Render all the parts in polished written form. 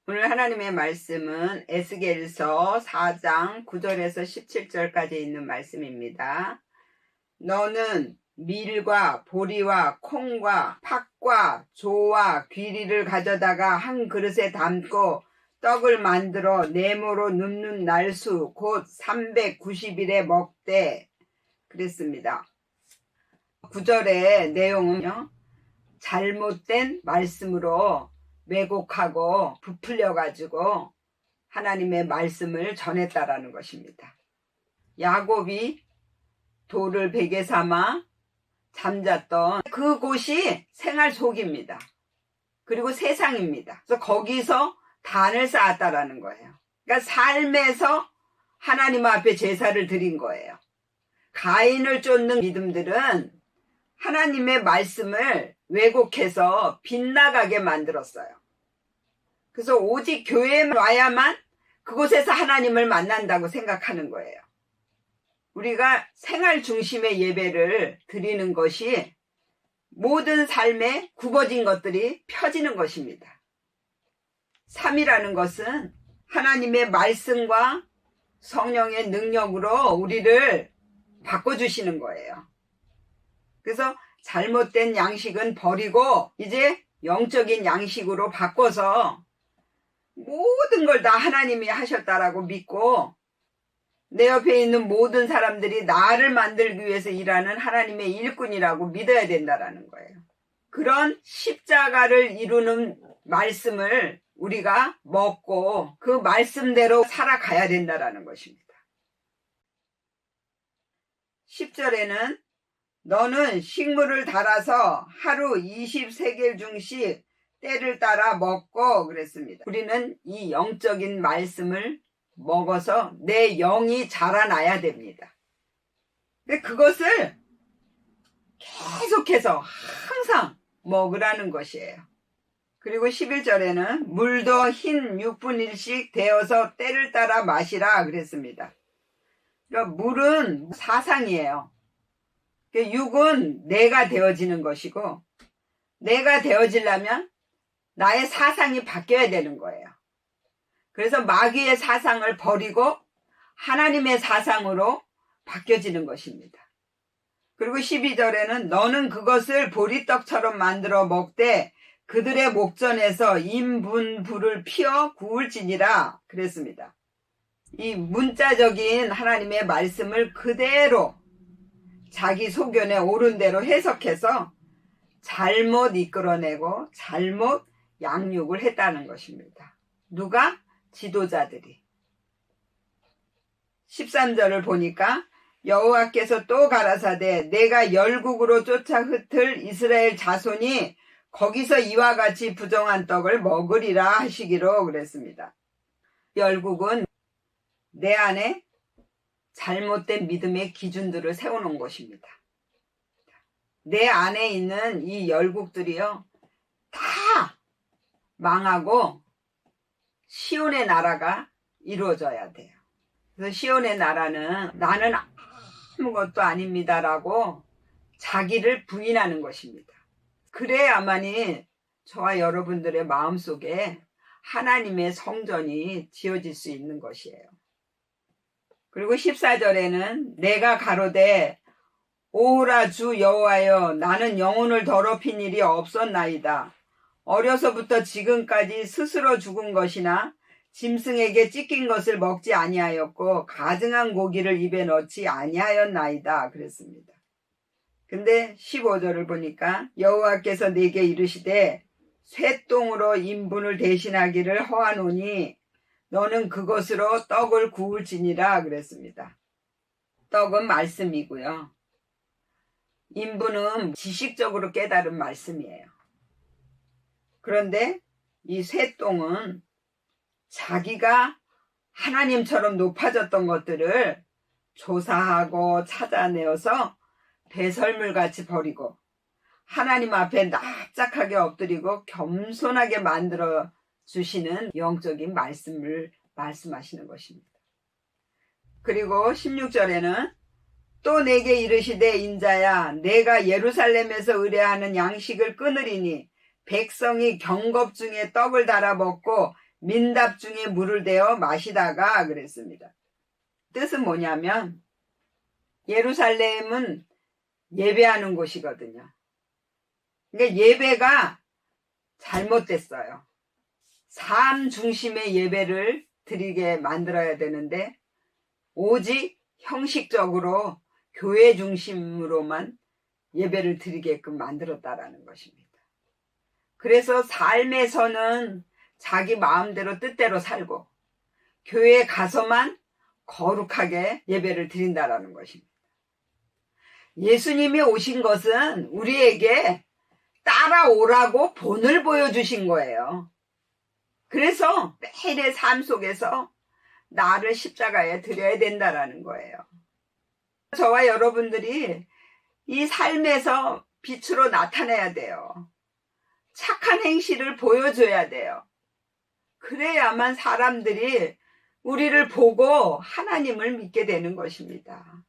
오늘 하나님의 말씀은 에스겔서 4장 9절에서 17절까지 있는 말씀입니다. 너는 밀과 보리와 콩과 팥과 조와 귀리를 가져다가 한 그릇에 담고 떡을 만들어 네모로 눕는 날수 곧 390일에 먹되 그랬습니다. 9절의 내용은요, 잘못된 말씀으로 왜곡하고 부풀려가지고 하나님의 말씀을 전했다라는 것입니다. 야곱이 돌을 베개 삼아 잠잤던 그곳이 생활 속입니다. 그리고 세상입니다. 그래서 거기서 단을 쌓았다라는 거예요. 그러니까 삶에서 하나님 앞에 제사를 드린 거예요. 가인을 쫓는 믿음들은 하나님의 말씀을 왜곡해서 빗나가게 만들었어요. 그래서 오직 교회에 와야만 그곳에서 하나님을 만난다고 생각하는 거예요. 우리가 생활 중심의 예배를 드리는 것이 모든 삶에 굽어진 것들이 펴지는 것입니다. 3이라는 것은 하나님의 말씀과 성령의 능력으로 우리를 바꿔주시는 거예요. 그래서 잘못된 양식은 버리고 이제 영적인 양식으로 바꿔서 모든 걸 다 하나님이 하셨다라고 믿고 내 옆에 있는 모든 사람들이 나를 만들기 위해서 일하는 하나님의 일꾼이라고 믿어야 된다라는 거예요. 그런 십자가를 이루는 말씀을 우리가 먹고 그 말씀대로 살아가야 된다라는 것입니다. 10절에는 너는 식물을 달아서 하루 20세겔 중씩 때를 따라 먹고 그랬습니다. 우리는 이 영적인 말씀을 먹어서 내 영이 자라나야 됩니다. 근데 그것을 계속해서 항상 먹으라는 것이에요. 그리고 11절에는 물도 흰 6분 1씩 데워서 때를 따라 마시라 그랬습니다. 그러니까 물은 사상이에요. 육은 내가 되어지는 것이고 내가 되어지려면 나의 사상이 바뀌어야 되는 거예요. 그래서 마귀의 사상을 버리고 하나님의 사상으로 바뀌어지는 것입니다. 그리고 12절에는 너는 그것을 보리떡처럼 만들어 먹되 그들의 목전에서 임분불을 피워 구울지니라 그랬습니다. 이 문자적인 하나님의 말씀을 그대로 자기 소견에 옳은 대로 해석해서 잘못 이끌어내고 잘못 양육을 했다는 것입니다. 누가? 지도자들이. 13절을 보니까 여호와께서 또 가라사대 내가 열국으로 쫓아 흩을 이스라엘 자손이 거기서 이와 같이 부정한 떡을 먹으리라 하시기로 그랬습니다. 열국은 내 안에 잘못된 믿음의 기준들을 세워놓은 것입니다. 내 안에 있는 이 열국들이요, 다 망하고 시온의 나라가 이루어져야 돼요. 그래서 시온의 나라는 나는 아무것도 아닙니다라고 자기를 부인하는 것입니다. 그래야만이 저와 여러분들의 마음속에 하나님의 성전이 지어질 수 있는 것이에요. 그리고 14절에는 내가 가로되 오호라 주 여호와여 나는 영혼을 더럽힌 일이 없었나이다. 어려서부터 지금까지 스스로 죽은 것이나 짐승에게 찢긴 것을 먹지 아니하였고 가증한 고기를 입에 넣지 아니하였나이다 그랬습니다. 근데 15절을 보니까 여호와께서 내게 이르시되 쇠똥으로 인분을 대신하기를 허하노니 너는 그것으로 떡을 구울지니라 그랬습니다. 떡은 말씀이고요. 인분은 지식적으로 깨달은 말씀이에요. 그런데 이 쇠똥은 자기가 하나님처럼 높아졌던 것들을 조사하고 찾아내어서 배설물같이 버리고 하나님 앞에 납작하게 엎드리고 겸손하게 만들어 주시는 영적인 말씀을 말씀하시는 것입니다. 그리고 16절에는 또 내게 이르시되 인자야 내가 예루살렘에서 의뢰하는 양식을 끊으리니 백성이 경겁 중에 떡을 달아 먹고 민답 중에 물을 대어 마시다가 그랬습니다. 뜻은 뭐냐면 예루살렘은 예배하는 곳이거든요. 그러니까 예배가 잘못됐어요. 삶 중심의 예배를 드리게 만들어야 되는데 오직 형식적으로 교회 중심으로만 예배를 드리게끔 만들었다라는 것입니다. 그래서 삶에서는 자기 마음대로 뜻대로 살고 교회에 가서만 거룩하게 예배를 드린다라는 것입니다. 예수님이 오신 것은 우리에게 따라오라고 본을 보여주신 거예요. 그래서 매일의 삶 속에서 나를 십자가에 드려야 된다라는 거예요. 저와 여러분들이 이 삶에서 빛으로 나타내야 돼요. 착한 행실을 보여줘야 돼요. 그래야만 사람들이 우리를 보고 하나님을 믿게 되는 것입니다.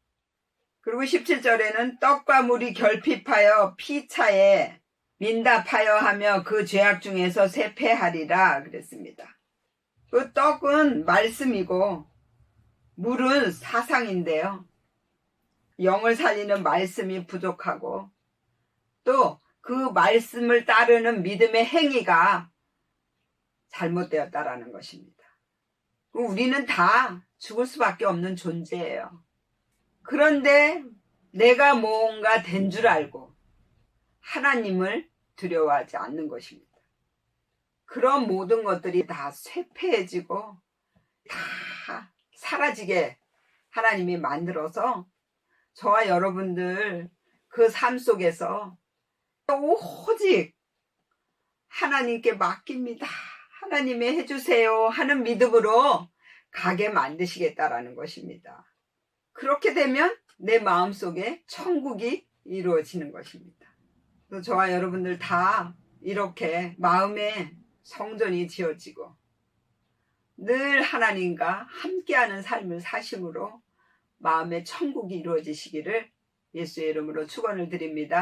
그리고 17절에는 떡과 물이 결핍하여 피차에 민답하여 하며 그 죄악 중에서 쇠폐하리라 그랬습니다. 그 떡은 말씀이고 물은 사상인데요. 영을 살리는 말씀이 부족하고 또 그 말씀을 따르는 믿음의 행위가 잘못되었다라는 것입니다. 우리는 다 죽을 수밖에 없는 존재예요. 그런데 내가 뭔가 된 줄 알고 하나님을 두려워하지 않는 것입니다. 그런 모든 것들이 다 쇠폐해지고 다 사라지게 하나님이 만들어서 저와 여러분들 그 삶 속에서 오직 하나님께 맡깁니다. 하나님의 해주세요 하는 믿음으로 가게 만드시겠다라는 것입니다. 그렇게 되면 내 마음속에 천국이 이루어지는 것입니다. 그래서 저와 여러분들 다 이렇게 마음에 성전이 지어지고 늘 하나님과 함께하는 삶을 사심으로 마음의 천국이 이루어지시기를 예수의 이름으로 축원을 드립니다.